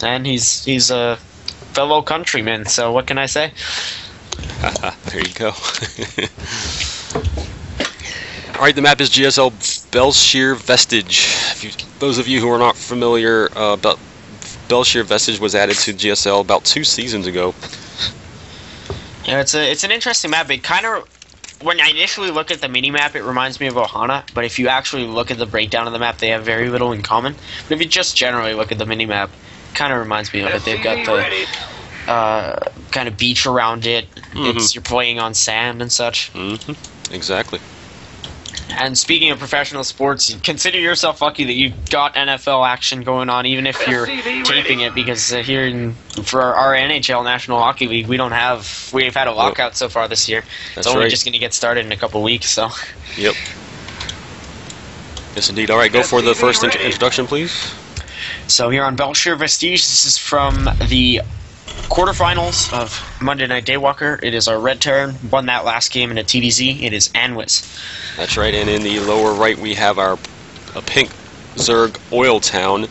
And he's a fellow countryman, so what can I say? There you go. Alright, the map is GSL Bel'Shir Vestige. Those of you who are not familiar, Bel'Shir Vestige was added to GSL about 2 seasons ago. Yeah, it's an interesting map. It kind of, when I initially look at the mini-map, it reminds me of Ohana, but if you actually look at the breakdown of the map, they have very little in common. But if you just generally look at the mini-map, it kind of reminds me of it. They've got the kind of beach around it. You're playing on sand and such. Exactly. And speaking of professional sports, consider yourself lucky that you've got NFL action going on, even if you're taping it, because here for our NHL National Hockey League, we've had a lockout so far this year. It's only just going to get started in a couple weeks, so. Yep. Yes, indeed. All right, go for the first introduction, please. So here on Bel'Shir Vestige, this is from the quarterfinals of Monday Night Daywalker. It is our Red Terran, won that last game in a TVZ. It is gSAnwis. That's right, and in the lower right we have our pink Zerg OiLTowN.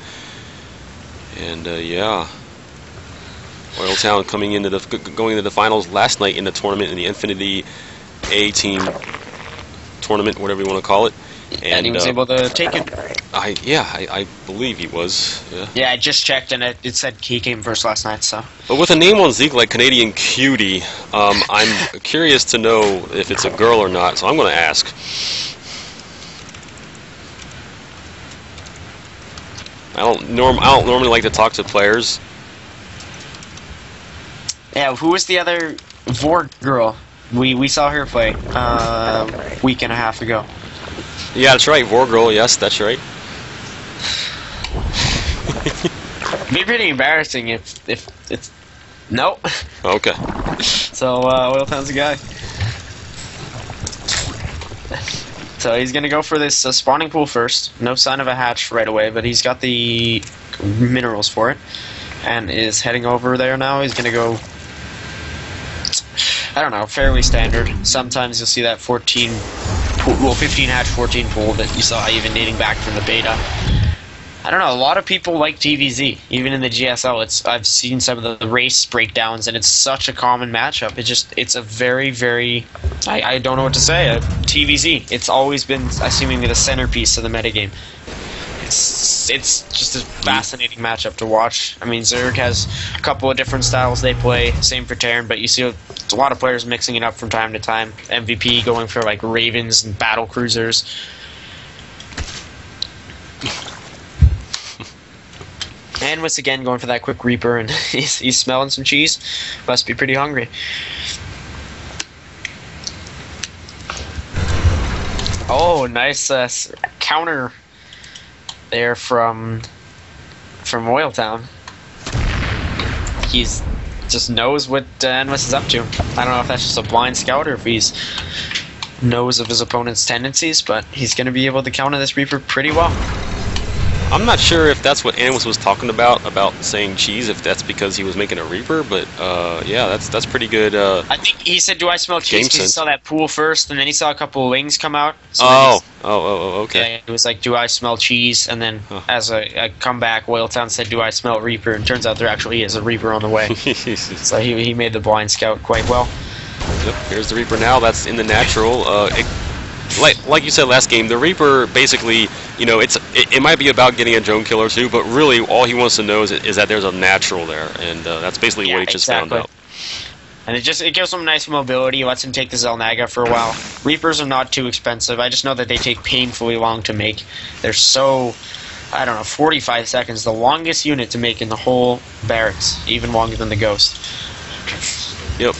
And yeah, OiLTowN going into the finals last night in the tournament, in the Infinity A team tournament, whatever you want to call it. And he was able to take it. I believe he was. Yeah, I just checked, and it said he came first last night. So. But with a name on Zeke like Canadian Cutie, I'm curious to know if it's a girl or not. So I'm going to ask. I don't normally like to talk to players. Yeah, who was the other Vorg girl? We saw her play week and a half ago. Yeah, that's right, Vorgirl, yes, that's right. It'd be pretty embarrassing if it's... No. Okay. So, OiLTowN's a guy. So he's going to go for this spawning pool first. No sign of a hatch right away, but he's got the minerals for it. And is heading over there now. He's going to go... I don't know, fairly standard. Sometimes you'll see that 15 hatch 14 pool that you saw even dating back from the beta. I don't know, a lot of people like TVZ, even in the GSL. I've seen some of the race breakdowns, and it's such a common matchup. It's a very, very, I don't know what to say, TVZ. It's always been seemingly the centerpiece of the metagame. It's just a fascinating matchup to watch. I mean, Zerg has a couple of different styles they play, same for Terran, but you see a lot of players mixing it up from time to time. MVP going for like Ravens and battle cruisers. And once again going for that quick Reaper, and he's smelling some cheese. Must be pretty hungry. Oh, nice counter there from OiLTowN. He's just knows what gSAnwis is up to. I don't know if that's just a blind scout or if he's knows of his opponent's tendencies, but he's going to be able to counter this Reaper pretty well. I'm not sure if that's what gSAnwis was talking about saying cheese, if that's because he was making a Reaper, but yeah, that's pretty good. I think he said, "Do I smell cheese?" Because he saw that pool first, and then he saw a couple of wings come out. So okay. Yeah, it was like, "Do I smell cheese?" And then as a comeback, OiLTowN said, "Do I smell Reaper?" And turns out there actually is a Reaper on the way. So he made the blind scout quite well. Yep, here's the Reaper now. That's in the natural. Like you said last game, the Reaper basically, you know, it might be about getting a drone kill or two, but really all he wants to know is that there's a natural there, and that's basically what he just found out. And it gives him nice mobility, lets him take the Xel'Naga for a while. Reapers are not too expensive. I just know that they take painfully long to make. They're so, I don't know, 45 seconds, the longest unit to make in the whole barracks, even longer than the Ghost. Yep.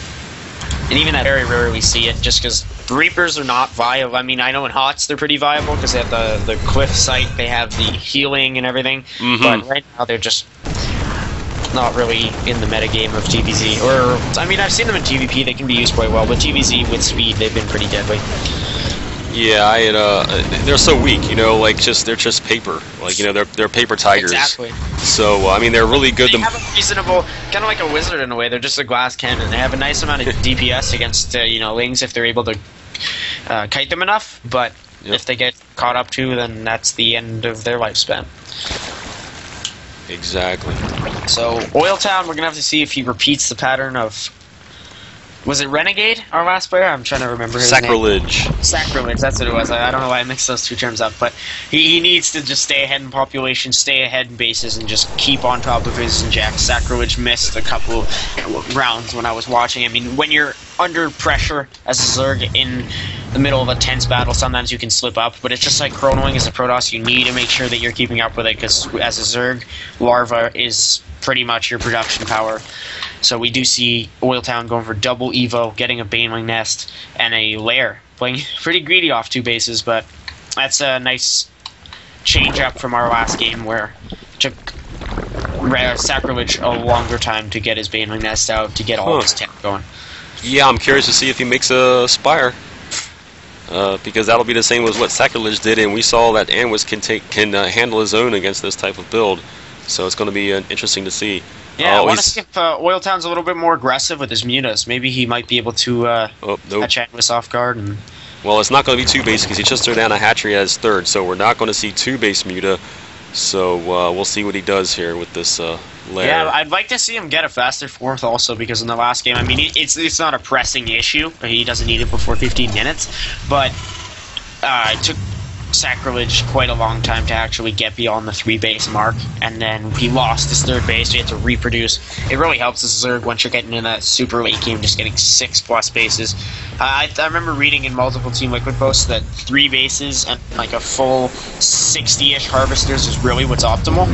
And even that very rarely see it, just because Reapers are not viable. I mean, I know in HOTS they're pretty viable because they have the cliff sight, they have the healing and everything, but right now they're just not really in the metagame of TVZ. Or, I mean, I've seen them in TVP, they can be used quite well, but TVZ with speed, they've been pretty deadly. Yeah, they're so weak, you know, like they're just paper, like, you know, they're paper tigers. Exactly. So I mean, they're really good. They have a reasonable, kind of like a wizard in a way. They're just a glass cannon. They have a nice amount of DPS against you know, lings if they're able to kite them enough. But if they get caught up to, then that's the end of their lifespan. Exactly. So OiLTowN, we're going to have to see if he repeats the pattern of... Was it Renegade, our last player? I'm trying to remember his Sacrilege. name. Sacrilege, that's what it was. I don't know why I mixed those two terms up, but he needs to just stay ahead in population, stay ahead in bases, and just keep on top of his injects. Sacrilege missed a couple rounds when I was watching. I mean, when you're under pressure as a Zerg in the middle of a tense battle, sometimes you can slip up, but it's just like chronoing as a Protoss. You need to make sure that you're keeping up with it, because as a Zerg, Larva is pretty much your production power. So we do see OiLTowN going for double Evo, getting a Baneling Nest, and a Lair. Playing pretty greedy off 2 bases, but that's a nice change up from our last game where it took Sacrilege a longer time to get his Baneling Nest out, to get all of his tech going. Yeah, I'm curious to see if he makes a Spire. Because that'll be the same as what Sacrilege did, and we saw that gSAnwis can handle his own against this type of build. So it's going to be interesting to see. Yeah, I want to see if OiLTowN's a little bit more aggressive with his mutas. Maybe he might be able to catch gSAnwis off guard. And... Well, it's not going to be 2 base because he just threw down a hatchery as 3rd, so we're not going to see 2 base muta. So we'll see what he does here with this Lair. Yeah, I'd like to see him get a faster 4th also, because in the last game, I mean, it's not a pressing issue. He doesn't need it before 15 minutes, but it took Sacrilege quite a long time to actually get beyond the 3 base mark, and then he lost his 3rd base, so he had to reproduce. It really helps as a Zerg once you're getting in that super late game, just getting 6+ bases. I remember reading in multiple Team Liquid posts that 3 bases and like a full 60-ish harvesters is really what's optimal,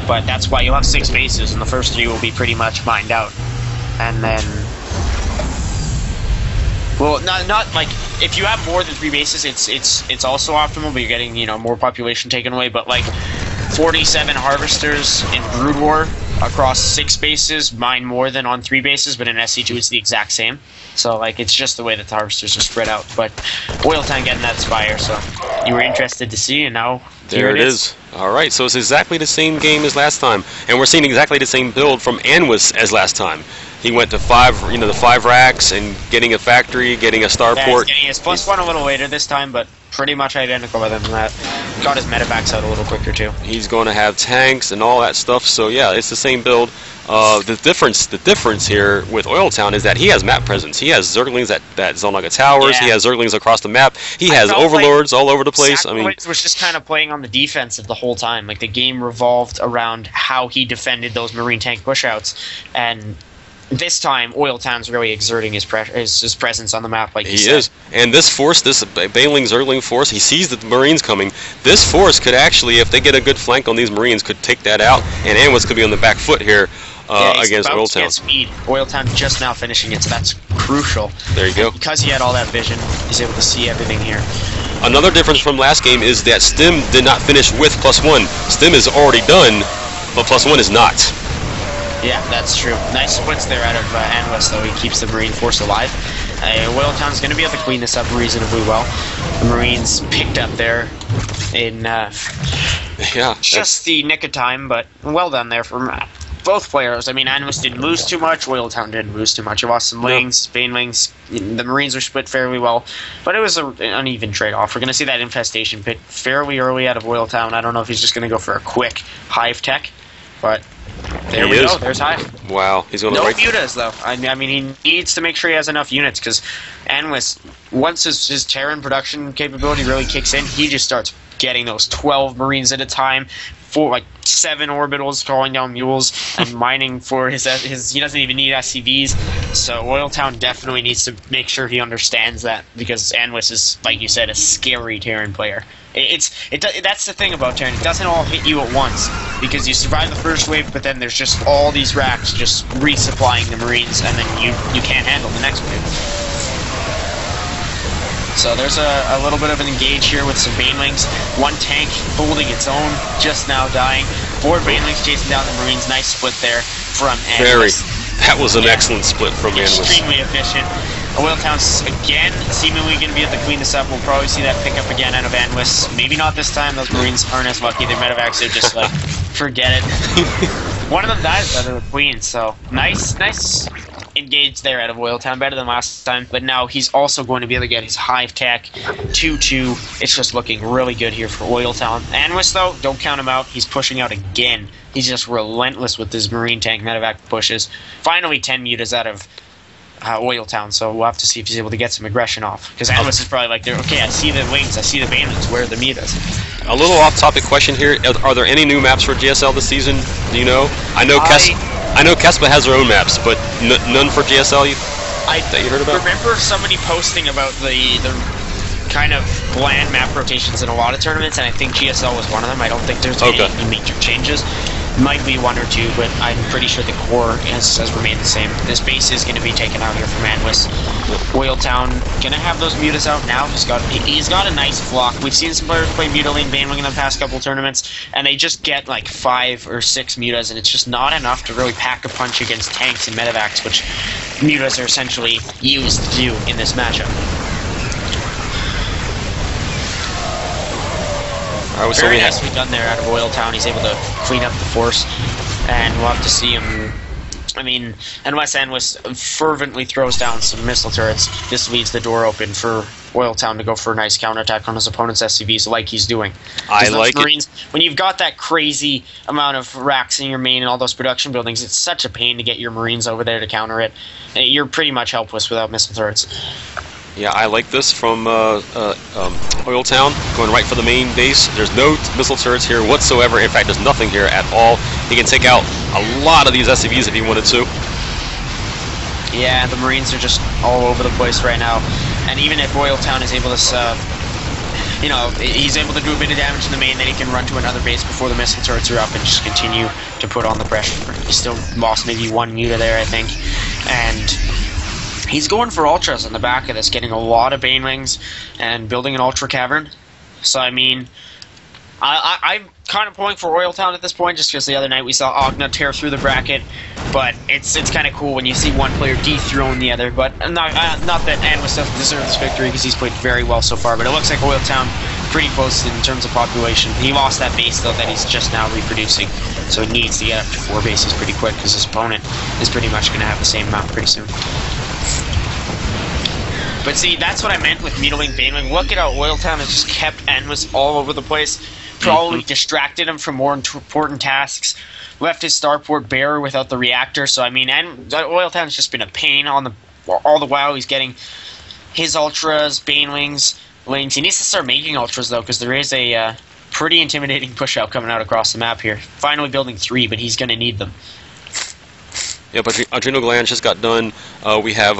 but that's why you'll have 6 bases, and the first 3 will be pretty much mined out. And then... Well, not like if you have more than 3 bases, it's also optimal, but you're getting more population taken away. But like 47 harvesters in Brood War across 6 bases mine more than on 3 bases, but in SC2 it's the exact same. So like it's just the way that the harvesters are spread out. But OiLTowN getting that Spire, so you were interested to see, and now there it is. All right, so it's exactly the same game as last time, and we're seeing exactly the same build from gSAnwis as last time. He went to 5, the 5 racks and getting a factory, getting a starport. He's getting his +1 a little later this time, but pretty much identical other than that. Got his medevacs out a little quicker too. He's going to have tanks and all that stuff. So yeah, it's the same build. The difference here with OiLTowN is that he has map presence. He has Zerglings that Xel'Naga towers. Yeah. He has Zerglings across the map. He has Overlords all over the place. I mean, was just kind of playing on the defensive the whole time. Like the game revolved around how he defended those Marine tank pushouts, and this time, OiLTowN's really exerting his presence on the map, like he is. And this force, this Baneling Zergling force, he sees that the Marines coming. This force could actually, if they get a good flank on these Marines, could take that out, and gSAnwis could be on the back foot here against OiLTowN. Speed. OiLTowN just now finishing it, so that's crucial. There you go. Because he had all that vision, he's able to see everything here. Another difference from last game is that Stim did not finish with +1. Stim is already done, but +1 is not. Yeah, that's true. Nice splits there out of gSAnwis, though. He keeps the Marine force alive. OiLTowN's going to be able to clean this up reasonably well. The Marines picked up there in just the nick of time, but well done there from both players. I mean, gSAnwis didn't lose too much. OiLTowN didn't lose too much. He lost some Lings, Banelings. The Marines were split fairly well, but it was an uneven trade-off. We're going to see that Infestation pit fairly early out of OiLTowN. I don't know if he's just going to go for a quick Hive tech, but... There we go. There's Hive. Wow. He's going to no mutas, though. I mean, he needs to make sure he has enough units, because gSAnwis, once his Terran production capability really kicks in, he just starts getting those 12 Marines at a time, 7 orbitals calling down mules, and mining for his. He doesn't even need SCVs. So OiLTowN definitely needs to make sure he understands that, because gSAnwis is, like you said, a scary Terran player. That's the thing about Terran. It doesn't all hit you at once, because you survive the first wave, but then there's just all these racks just resupplying the Marines, and then you can't handle the next wave. So there's a little bit of an engage here with some Banelings. One tank holding its own, just now dying. 4 Banelings chasing down the Marines. Nice split there from gSAnwis. That was an excellent split from gSAnwis. Extremely efficient. OiLTowN's again seemingly going to be able to clean this up. We'll probably see that pick up again out of gSAnwis. Maybe not this time. Those Marines aren't as lucky. Their medevacs are just like, forget it. One of them dies out of the Queen, so nice engage there out of OiLTowN, better than last time, but now he's also going to be able to get his Hive tech 2-2. It's just looking really good here for OiLTowN. gSAnwis, though, don't count him out. He's pushing out again He's just relentless with his Marine tank medevac pushes. Finally 10 mutas out of OiLTowN, so we'll have to see if he's able to get some aggression off. Because Anwis is probably like, okay, I see the wings, I see the banelings, where are the mutas? A little off-topic question here. Are there any new maps for GSL this season? Do you know? I know Kespa has their own maps, but none for GSL that you heard about? I remember somebody posting about the kind of bland map rotations in a lot of tournaments, and I think GSL was one of them. I don't think there's any major changes. Might be one or two, but I'm pretty sure the core has remained the same. This base is going to be taken out here from Anwis. OiLTowN going to have those mutas out now. He's got a nice flock. We've seen some players play Mutaling Banewing in the past couple tournaments, and they just get like 5 or 6 mutas, and it's just not enough to really pack a punch against tanks and medevacs, which mutas are essentially used to do in this matchup. Very nicely done there out of OiLTowN. He's able to clean up the force, and we'll have to see him. I mean, Anwis fervently throws down some missile turrets. This leaves the door open for OiLTowN to go for a nice counterattack on his opponent's SCVs, like he's doing. I like Marines, when you've got that crazy amount of racks in your main and all those production buildings, it's such a pain to get your Marines over there to counter it. You're pretty much helpless without missile turrets. Yeah, I like this from OiLTowN, going right for the main base. There's no missile turrets here whatsoever. In fact, there's nothing here at all. He can take out a lot of these SCVs if he wanted to. Yeah, the Marines are just all over the place right now. And even if OiLTowN is able to, he's able to do a bit of damage in the main, then he can run to another base before the missile turrets are up and just continue to put on the pressure. He still lost maybe 1 muta there, I think. And he's going for ultras in the back of this, getting a lot of banelings and building an ultra cavern. So, I mean, I'm kind of pulling for OiLTowN at this point, just because the other night we saw Ogna tear through the bracket. But it's kind of cool when you see one player dethrone the other. But not that Anwis doesn't deserve this victory, because he's played very well so far. But it looks like OiLTowN pretty close in terms of population. He lost that base, though, that he's just now reproducing. So he needs to get up to 4 bases pretty quick, because his opponent is pretty much going to have the same amount pretty soon. But see, that's what I meant with Mutiling Banewing. Look at how OiLTowN has just kept Anwis all over the place. Probably distracted him from more important tasks. Left his starport bare without the reactor. So, I mean, OiLTowN's just been a pain all the while. He's getting his ultras, banelings, lanes. He needs to start making ultras, though, because there is a pretty intimidating push-out coming out across the map here. Finally building 3, but he's going to need them. Yeah, but adrenal glands just got done. We have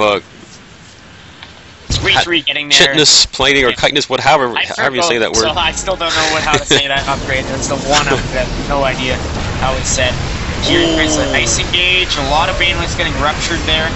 3-3 getting there. Chitness, plating, or chitinous, however you say that word. So I still don't know how to say that upgrade. That's the one I have no idea how it's said. Here there's a nice engage, a lot of banelings getting ruptured there.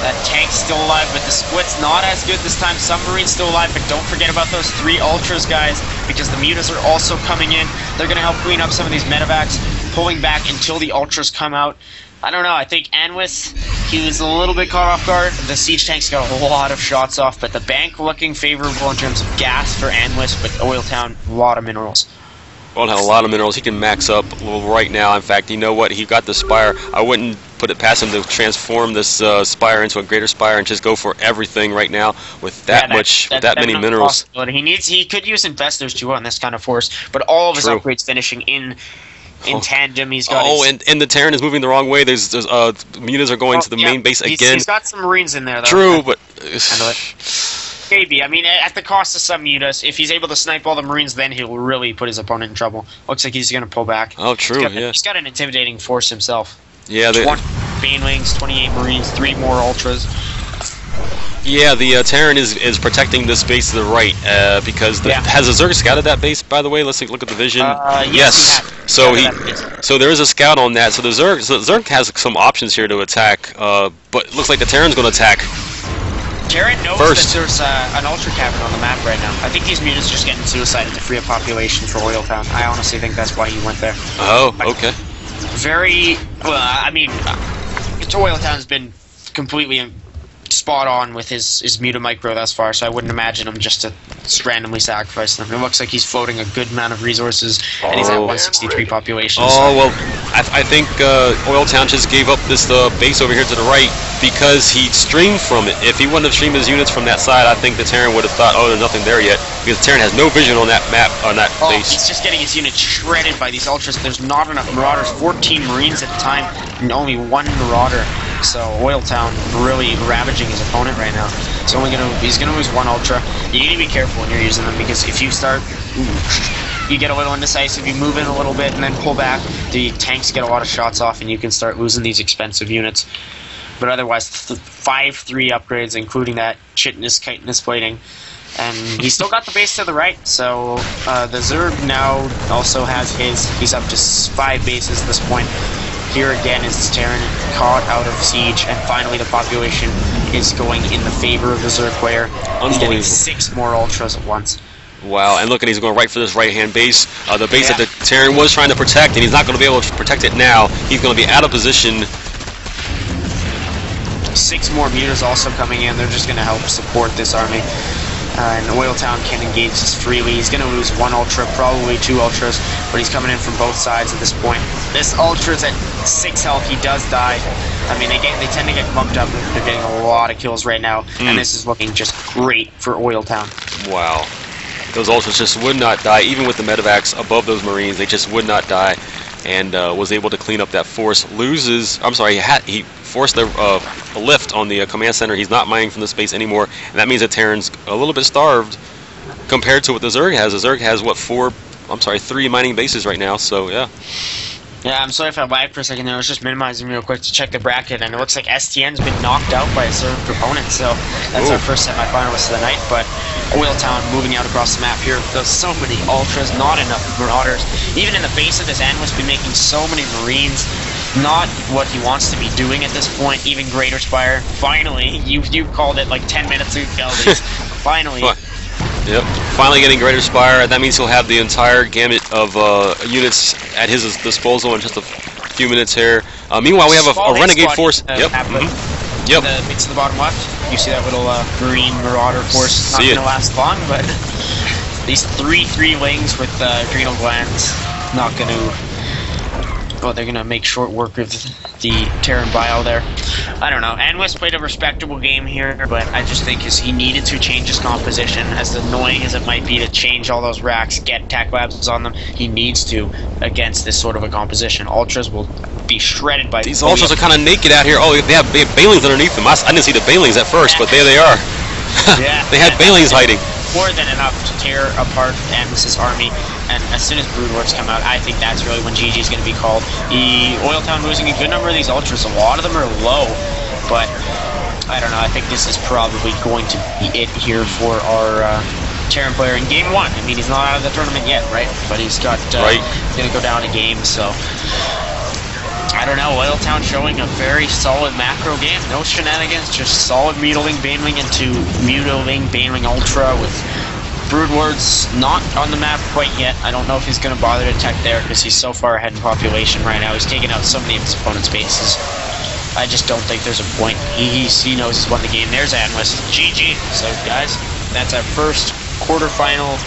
That tank's still alive, but the split's not as good this time. Submarine's still alive, but don't forget about those 3 ultras, guys, because the mutas are also coming in. They're going to help clean up some of these medevacs, pulling back until the ultras come out. I don't know, I think Anwis, he was a little bit caught off guard. The siege tanks got a lot of shots off, but the bank looking favorable in terms of gas for Anwis, but OiLTowN, a lot of minerals. Well, had a lot of minerals. He can max up right now. In fact, you know what? He got the Spire. I wouldn't put it past him to transform this Spire into a greater Spire and just go for everything right now with that many minerals. He could use Infestors too on this kind of force, but all of his upgrades finishing in tandem. He's got and the Terran is moving the wrong way. There's mutas are going to the main base again. He's got some Marines in there, though. True, but maybe. I mean, at the cost of some mutas, if he's able to snipe all the Marines, then he'll really put his opponent in trouble. Looks like he's going to pull back. Oh, true. He's got an intimidating force himself. Yeah, 20 Banelings, 28 Marines, 3 more Ultras. Yeah, the Terran is protecting this base to the right because has the Zerg scouted that base? By the way, let's take a look at the vision. Yes. So there is a scout on that. So the Zerg has some options here to attack, but it looks like the Terran's going to attack. Terran knows that there's an Ultra Cavern on the map right now. I think these mutas just getting suicided to free up population for OiLTowN. I honestly think that's why he went there. Oh, okay. I mean, OiLTowN's been completely spot on with his Muta Micro thus far, so I wouldn't imagine him just to randomly sacrifice them. It looks like he's floating a good amount of resources, and he's at 163 population. Oh, well, I think OiLTowN just gave up this base over here to the right because he streamed from it. If he wouldn't have streamed his units from that side, I think the Terran would have thought, oh, there's nothing there yet, because the Terran has no vision on that map, on that base. He's just getting his unit shredded by these Ultras. There's not enough Marauders. 14 Marines at the time, and only 1 Marauder. So OiLTowN really ravaging his opponent right now. He's gonna lose 1 Ultra. You need to be careful when you're using them, because if you start, you get a little indecisive, you move in a little bit and then pull back, the tanks get a lot of shots off and you can start losing these expensive units. But otherwise, 5-3 upgrades, including that chitinous chitinous plating. And he's still got the base to the right, so the Zerg now also has he's up to 5 bases at this point. Here again is Terran caught out of siege, and finally the population is going in the favor of the Zerg player. He's getting 6 more Ultras at once. Wow, and look, and he's going right for this right-hand base. The base that the Terran was trying to protect, and he's not going to be able to protect it now. He's going to be out of position. 6 more Mutas also coming in. They're just going to help support this army. And OiLTowN can engage this freely. He's going to lose 1 Ultra, probably 2 Ultras, but he's coming in from both sides at this point. This Ultra's at 6 health. He does die. I mean, they tend to get bumped up. They're getting a lot of kills right now, and this is looking just great for OiLTowN. Wow. Those Ultras just would not die, even with the medevacs above those Marines. They just would not die, and was able to clean up that force. He forced a lift on the command center. He's not mining from the space anymore, and that means that Terran's a little bit starved compared to what the Zerg has. The Zerg has, what, 3 mining bases right now, so yeah. Yeah, I'm sorry if I lagged for a second there. I was just minimizing real quick to check the bracket, and it looks like STN's been knocked out by a Zerg opponent, so that's our first semi-finalist of the night. But OiLTowN moving out across the map here. There's so many Ultras, not enough Marauders. Even in the face of this, Anwis been making so many Marines. Not what he wants to be doing at this point. Even Greater Spire. Finally, you called it like 10 minutes ago. Finally. Yep, finally getting Greater Spire. That means he'll have the entire gamut of units at his disposal in just a few minutes here. Meanwhile, we have a Renegade force. Yep. Yep. To the bottom left, you see that little green Marauder force. Not going to last long, but these 3 wings with adrenal glands not going to. Well, they're going to make short work of the Terran Bile there. I don't know. Anwis played a respectable game here, but I just think he needed to change his composition. As annoying as it might be to change all those racks, get tech labs on them, he needs to against this sort of a composition. Ultras will be shredded by these Ultras are kind of naked out here. Oh, they have Bailings underneath them. I didn't see the Bailings at first, but there they are. Yeah, they had Bailings hiding. More than enough to tear apart Anwis's army. And as soon as Broodlords come out, I think that's really when GG is going to be called. OiLTowN losing a good number of these Ultras. A lot of them are low, but I don't know. I think this is probably going to be it here for our Terran player in Game 1. I mean, he's not out of the tournament yet, right? But he's got he's going to go down a game, so I don't know. OiLTowN showing a very solid macro game. No shenanigans, just solid Mutiling Baneling into Mutiling Baneling Ultra with Broodlords not on the map quite yet. I don't know if he's going to bother to attack there because he's so far ahead in population right now. He's taking out so many of his opponent's bases. I just don't think there's a point. He knows he's won the game. There's Anwis. GG. So, guys, that's our first quarterfinal